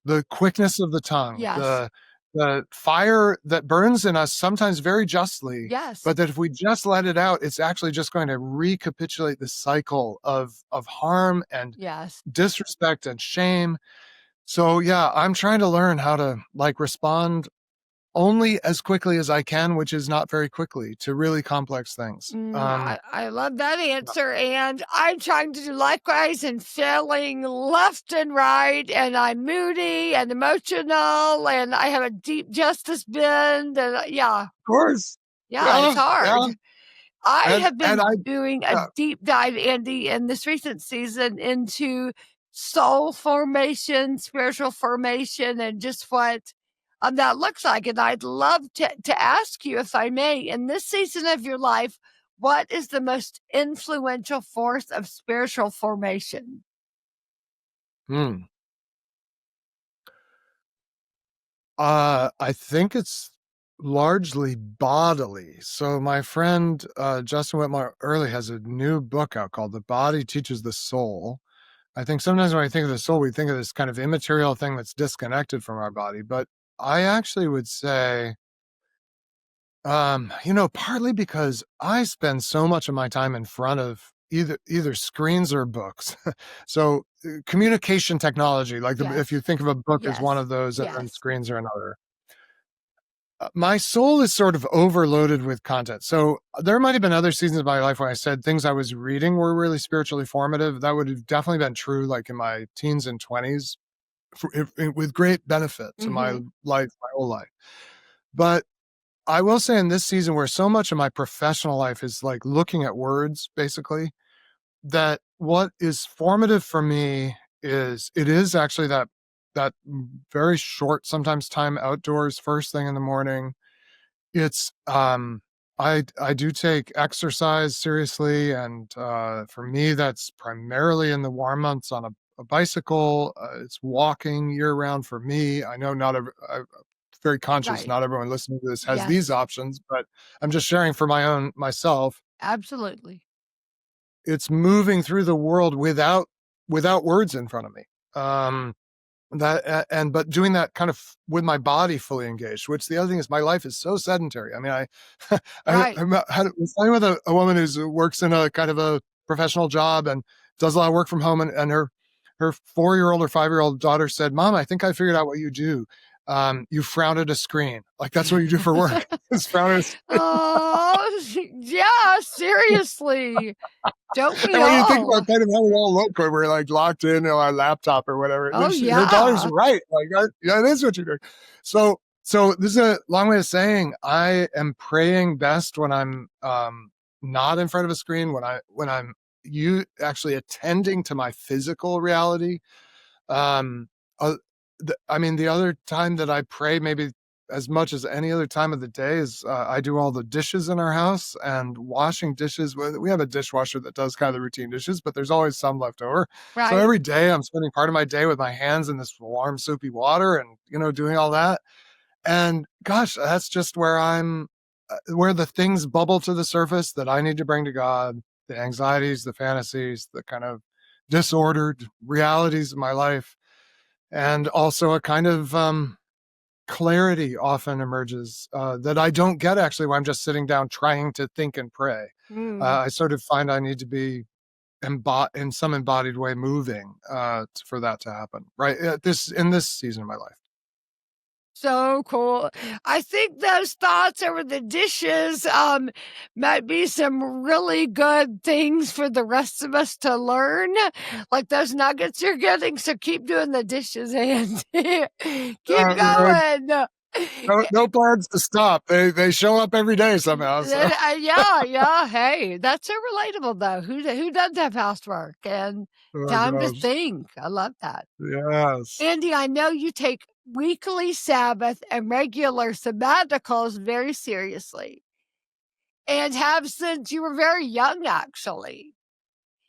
the quickness of the tongue, Yes. the fire that burns in us, sometimes very justly, Yes. but that if we just let it out, it's actually just going to recapitulate the cycle of harm and Yes. disrespect and shame. So yeah, I'm trying to learn how to, like, respond only as quickly as I can, which is not very quickly, to really complex things. I love that answer, and I'm trying to do likewise and failing left and right, and I'm moody and emotional, and I have a deep justice bend, and Of course. it's hard. Yeah. I And- have been and I- doing a deep dive, Andy, in this recent season into soul formation, spiritual formation, and just what that looks like. And I'd love to ask you, if I may, in this season of your life, what is the most influential force of spiritual formation? I think it's largely bodily. So my friend, Justin Whitmore Early, has a new book out called The Body Teaches the Soul. I think sometimes when I think of the soul, we think of this kind of immaterial thing that's disconnected from our body. But I actually would say, partly because I spend so much of my time in front of either screens or books. So communication technology, like, Yes. if you think of a book as one Yes. of those, and then Yes. screens are another. My soul is sort of overloaded with content. So there might have been other seasons of my life where I said things I was reading were really spiritually formative. That would have definitely been true, like in my teens and 20s, with great benefit to my Mm-hmm. life, my whole life. But I will say in this season, where so much of my professional life is like looking at words, basically, that what is formative for me is it is actually that very short, sometimes time outdoors, first thing in the morning. It's I do take exercise seriously, and for me, that's primarily in the warm months on a bicycle. It's walking year round for me. I know not every, I'm very conscious. Right. Not everyone listening to this has these Yes. options, but I'm just sharing for myself. Absolutely. It's moving through the world without words in front of me. Um, and but doing that kind of with my body fully engaged, which the other thing is my life is so sedentary. I mean, Right. was talking with a woman who works in a kind of a professional job and does a lot of work from home, and her 4-year-old or 5-year-old daughter said, "Mom, I think I figured out what you do. You frown at a screen. Like that's what you do for work. Is frown at a screen." Oh, yeah, seriously. Don't we And when you think all? about kind of how we all look when we're like locked in on our laptop or whatever, Oh, her daughter's yeah. right. Like, yeah, it is what you're doing. So this is a long way of saying I am praying best when I'm not in front of a screen, when I'm you actually attending to my physical reality. Um, uh, I mean, the other time that I pray, maybe as much as any other time of the day, is I do all the dishes in our house and washing dishes. We have a dishwasher that does kind of the routine dishes, but there's always some left over. So Right. every day I'm spending part of my day with my hands in this warm, soapy water and, doing all that. And gosh, that's just where where the things bubble to the surface that I need to bring to God, the anxieties, the fantasies, the kind of disordered realities of my life, and also a kind of clarity often emerges that I don't get actually when I'm just sitting down trying to think and pray. Mm. I sort of find I need to be in some embodied way moving for that to happen. Right, in this season of my life. So cool. I think those thoughts over the dishes, might be some really good things for the rest of us to learn, like those nuggets you're getting, so keep doing the dishes, and keep Uh, going. no plans to stop. They show up every day somehow. So Yeah, yeah, hey, that's so relatable, though. Who doesn't have housework and oh my time to gosh, think? I love that. yes. Andy, I know you take weekly Sabbath and regular sabbaticals very seriously and have since you were very young, actually.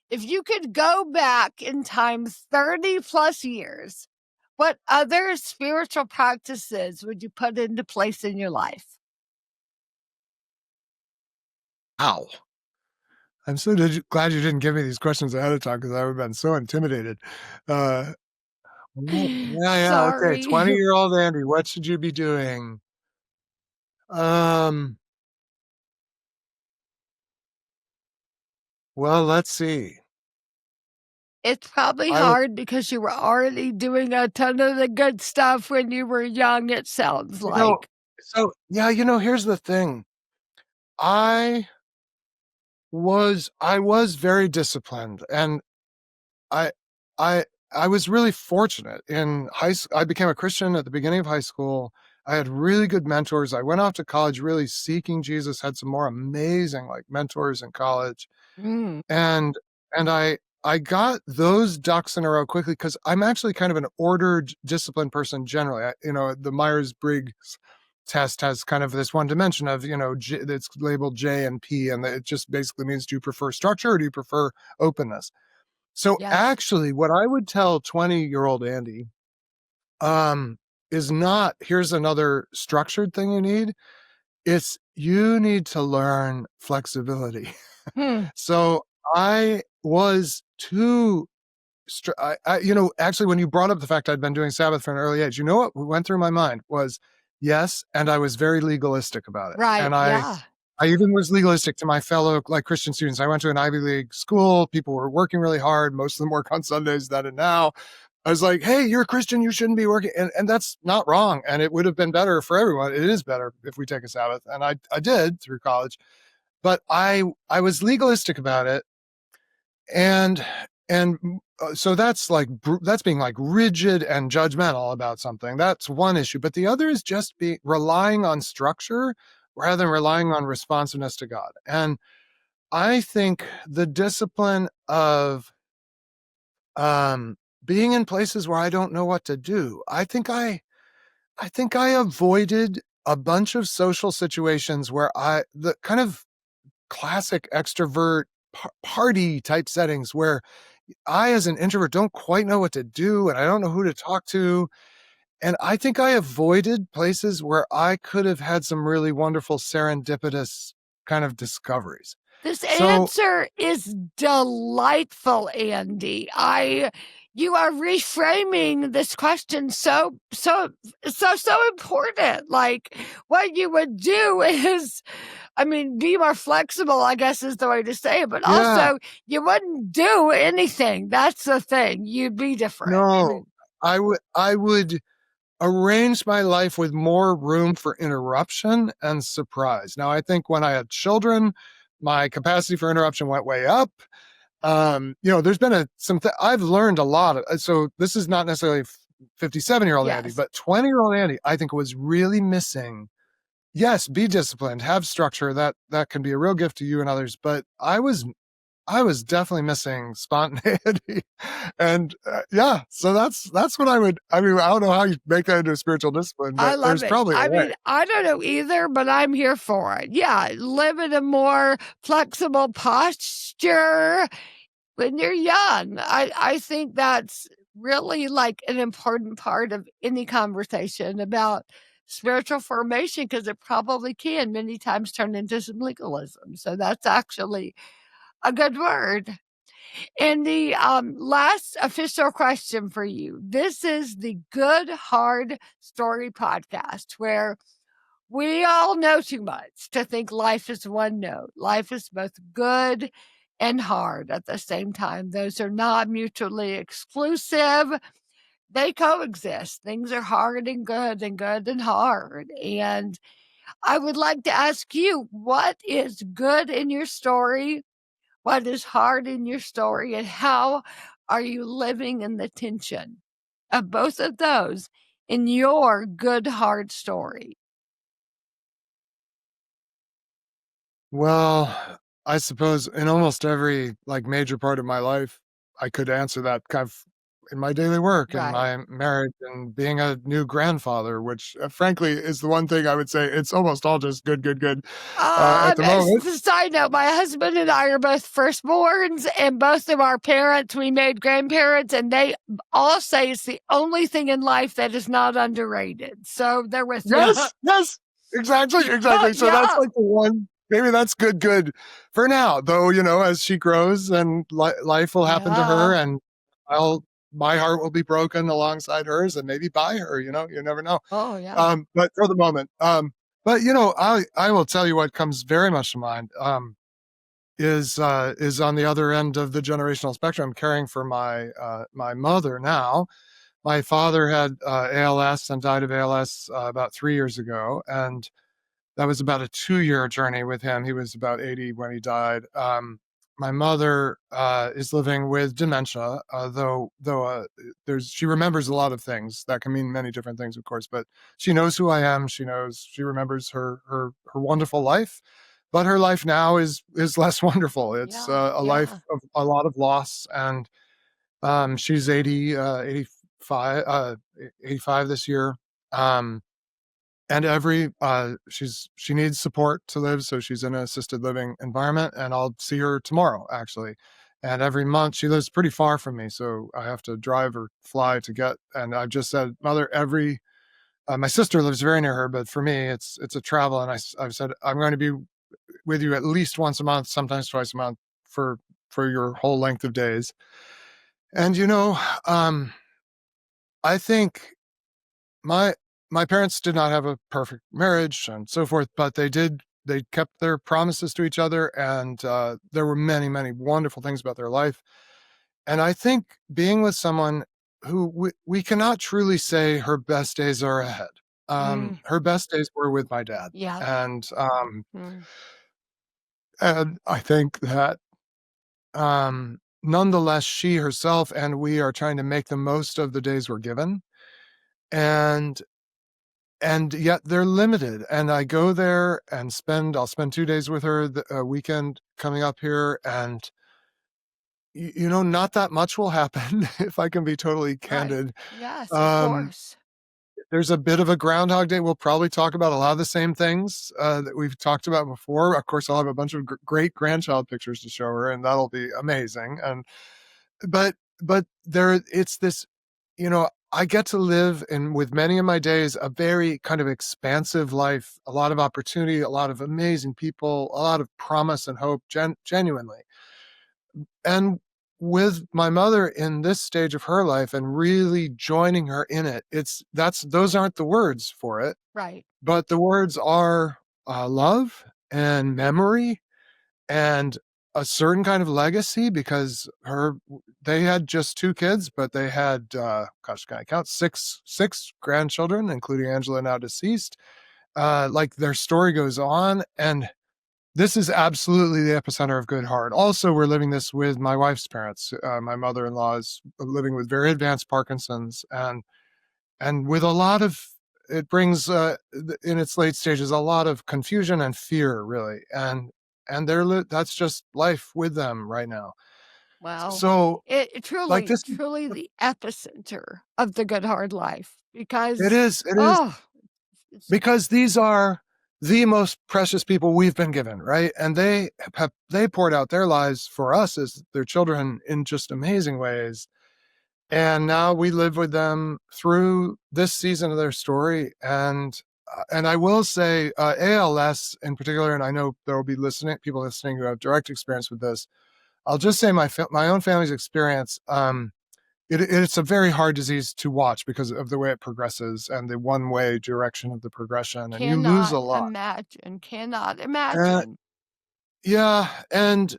If you could go back in time 30 plus years, what other spiritual practices would you put into place in your life? Wow. I'm so glad you didn't give me these questions ahead of time because I would have been so intimidated. Uh, yeah. Okay. Sorry. 20-year-old Andy, what should you be doing? Um, well, let's see. It's probably I would, hard because you were already doing a ton of the good stuff when you were young, it sounds you know, like. so yeah, here's the thing. I I was very disciplined, and I I I was really fortunate in high school. I became a Christian at the beginning of high school. I had really good mentors. I went off to college really seeking Jesus, had some more amazing like mentors in college. Mm, And I got those ducks in a row quickly because I'm actually kind of an ordered, disciplined person generally. The Myers-Briggs test has kind of this one dimension of, it's labeled J and P, and it just basically means, do you prefer structure or do you prefer openness? So yes. actually, what I would tell 20-year-old Andy um, is not, here's another structured thing you need. It's you need to learn flexibility. Hmm, So I was too, actually, when you brought up the fact I'd been doing Sabbath from an early age, what went through my mind was yes, and I was very legalistic about it, right, and yeah. I even was legalistic to my fellow like Christian students. I went to an Ivy League school. People were working really hard. Most of them work on Sundays then and now. I was like, hey, you're a Christian, you shouldn't be working. And that's not wrong. And it would have been better for everyone. It is better if we take a Sabbath. And I did through college, but I was legalistic about it. And so that's like, that's being like rigid and judgmental about something. That's one issue. But the other is just relying on structure rather than relying on responsiveness to God. And I think the discipline of being in places where I don't know what to do. I think I avoided a bunch of social situations where the kind of classic extrovert party type settings where I, as an introvert, don't quite know what to do and I don't know who to talk to. And I think I avoided places where I could have had some really wonderful serendipitous kind of discoveries. This So answer is delightful, Andy. You are reframing this question so important. Like, what you would do is, I mean, be more flexible, I guess is the way to say it, but yeah, also you wouldn't do anything. That's the thing. You'd be different. no, I would arrange my life with more room for interruption and surprise. Now, I think when I had children, my capacity for interruption went way up. There's been I've learned a lot. So this is not necessarily 57-year-old Andy, Yes. but 20-year-old Andy, I think was really missing. Yes, be disciplined, have structure. That can be a real gift to you and others. But I was definitely missing spontaneity. And yeah, so that's what I don't know how you make that into a spiritual discipline, I but love there's it. probably a I way. mean, I don't know either, but I'm here for it. Yeah, live in a more flexible posture when you're young. I think that's really like an important part of any conversation about spiritual formation because it probably can many times turn into some legalism. So that's actually a good word. And the last official question for you. This is the Good Hard Story podcast where we all know too much to think life is one note. Life is both good and hard at the same time. Those are not mutually exclusive. They coexist. Things are hard and good and hard. And I would like to ask you, what is good in your story? What is hard in your story? And how are you living in the tension of both of those in your good, hard story? Well, I suppose in almost every like major part of my life, I could answer that kind of in my daily work and Right. my marriage and being a new grandfather, which frankly is the one thing I would say it's almost all just good at the As moment. a side note, my husband and I are both firstborns, and both of our parents, we made grandparents, and they all say it's the only thing in life that is not underrated. So they're with you. Yes, exactly. So that's Yeah. like the one. Maybe that's good for now, though. As she grows and life will happen to her, Yeah. and my heart will be broken alongside hers, and maybe by her. You never know. Oh, yeah. But for the moment, but I will tell you what comes very much to mind. Is on the other end of the generational spectrum, caring for my mother now. My father had ALS and died of ALS about 3 years ago, and that was about a 2-year journey with him. He was about 80 when he died. My mother is living with dementia, though she remembers a lot of things. That can mean many different things, of course. But she knows who I am. She remembers her wonderful life. But her life now is less wonderful. It's Yeah. a life Yeah. of a lot of loss, and she's 85, 85 this year. And she needs support to live, so she's in an assisted living environment, and I'll see her tomorrow, actually. And every month, she lives pretty far from me, so I have to drive or fly to get. And I've just said, Mother, my sister lives very near her, but for me, it's a travel. And I've said, I'm going to be with you at least once a month, sometimes twice a month for your whole length of days. And um, I think my my parents did not have a perfect marriage and so forth, but they kept their promises to each other, and there were many wonderful things about their life. And I think being with someone who we cannot truly say her best days are ahead. Her best days were with my dad, Yeah. and Mm. I think that nonetheless, she herself and we are trying to make the most of the days we're given, and yet they're limited. And I go there and I'll spend 2 days with her a weekend coming up here, and not that much will happen if I can be totally Right. candid. Yes, of Um, course. there's a bit of a Groundhog Day. We'll probably talk about a lot of the same things that we've talked about before. Of course, I'll have a bunch of great grandchild pictures to show her, and that'll be amazing. And but it's this, I get to live in with many of my days a very kind of expansive life, a lot of opportunity, a lot of amazing people, a lot of promise and hope, genuinely. And with my mother in this stage of her life and really joining her in it, those aren't the words for it, Right. but the words are love and memory and a certain kind of legacy, because they had just 2 kids, but they had gosh, can I count, six grandchildren, including Angela, now deceased. Like, their story goes on, and this is absolutely the epicenter of GoodHard. Also, we're living this with my wife's parents. My mother-in-law is living with very advanced Parkinson's, and with a lot of, it brings in its late stages a lot of confusion and fear, really, and that's just life with them right now. Wow. So, It like, truly, this, truly the epicenter of the good hard life it because, is, oh, it's because these are the most precious people we've been given, right? And they poured out their lives for us as their children in just amazing ways. And now we live with them through this season of their story. And I will say, ALS in particular, and I know there will be people listening who have direct experience with this. I'll just say my own family's experience. It's a very hard disease to watch because of the way it progresses and the one-way direction of the progression, and you lose a lot. cannot Uh, imagine. yeah, and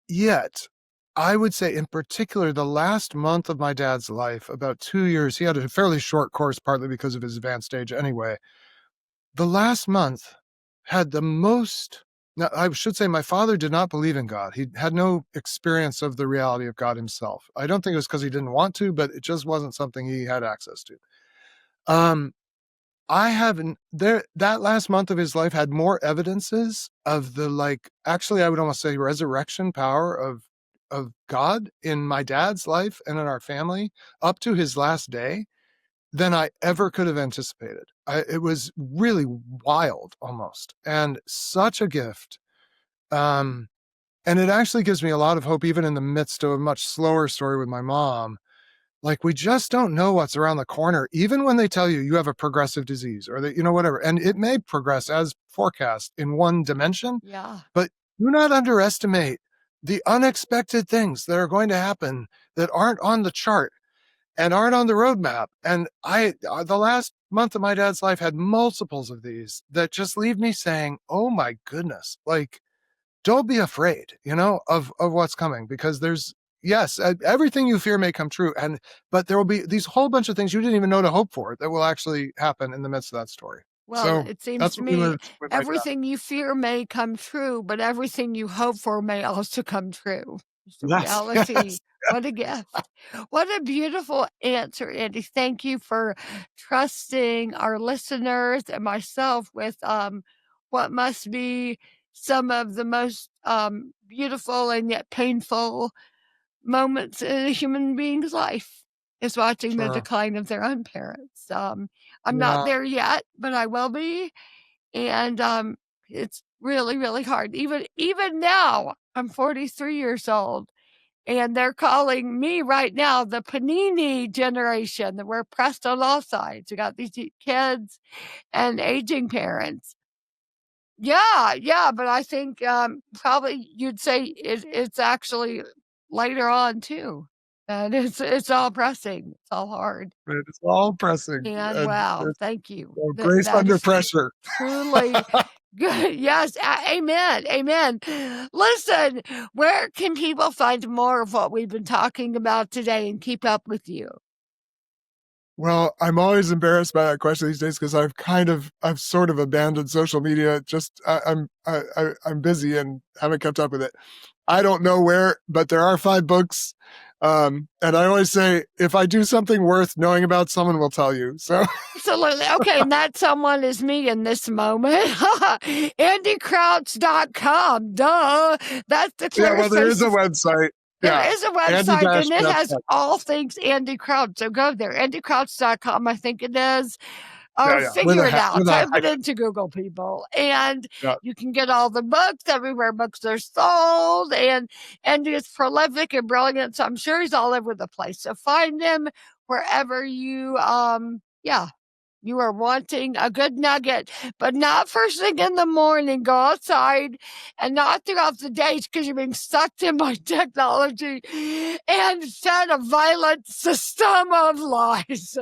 yet, I would say in particular, the last month of my dad's life, about 2 years, he had a fairly short course, partly because of his advanced age anyway. The last month had the most. Now, I should say my father did not believe in God. He had no experience of the reality of God himself. I don't think it was because he didn't want to, but it just wasn't something he had access to. Um, I haven't there that last month of his life had more evidences of the, like, actually, I would almost say resurrection power of God in my dad's life and in our family up to his last day than I ever could have anticipated. It was really wild almost, and such a gift. Um, and it actually gives me a lot of hope, even in the midst of a much slower story with my mom. Like, we just don't know what's around the corner, even when they tell you you have a progressive disease or that, whatever. And it may progress as forecast in one dimension, Yeah. but do not underestimate the unexpected things that are going to happen that aren't on the chart and aren't on the roadmap. And the last month of my dad's life had multiples of these that just leave me saying, oh my goodness, like, don't be afraid, of what's coming, because yes, everything you fear may come true. But there will be these whole bunch of things you didn't even know to hope for that will actually happen in the midst of that story. Well, So it seems that's to what we me live with my dad. everything you fear may come true, but everything you hope for may also come true. It's the Yes, reality. yes, What a gift. What a beautiful answer, Andy. Thank you for trusting our listeners and myself with what must be some of the most beautiful and yet painful moments in a human being's life is watching the sure. decline of their own parents. I'm not Yeah, there yet, but I will be, and, it's really, really hard. Even now, I'm 43 years old, and they're calling me right now the panini generation, that we're pressed on all sides. We got these kids and aging parents. Yeah, yeah, but I think, probably you'd say it's actually later on too, and it's all pressing, it's all hard, it's all pressing, and and wow, it's thank you. grace That under is pressure. truly Good. Yes. Amen. Amen. Listen, where can people find more of what we've been talking about today and keep up with you? Well, I'm always embarrassed by that question these days because I've sort of abandoned social media. Just I'm busy and haven't kept up with it. I don't know where, but there are 5 books. And I always say, if I do something worth knowing about, someone will tell you. So Absolutely. Okay, and that someone is me in this moment. AndyCrouch.com. Duh. That's the yeah, well, clearest there place is a to website. There Yeah, is a Andy website Dash. and it has all things Andy Crouch. So go there, andycrouch.com, I think it is. Or Yeah, with figure it out. with a Type it into Google, people. And yeah. you can get all the books everywhere books are sold. And Andy is prolific and brilliant. So I'm sure he's all over the place. So find him wherever you you are wanting a good nugget, but not first thing in the morning. Go outside and not throughout the days because you're being sucked in by technology and fed a violent system of lies.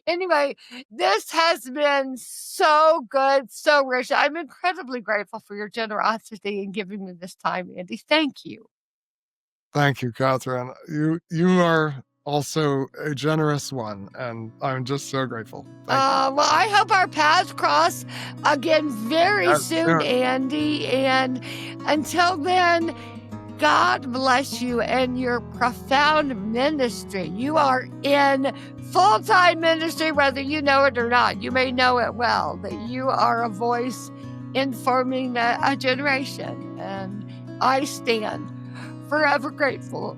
Anyway, this has been so good, so rich. I'm incredibly grateful for your generosity in giving me this time, Andy. Thank you. Thank you, Katherine. You are also a generous one, and I'm just so grateful. Thank you. Well, I hope our paths cross again very Yes, soon, soon. Andy. And until then, God bless you and your profound ministry. You are in full-time ministry, whether you know it or not. You may know it well, that you are a voice informing a generation. And I stand forever grateful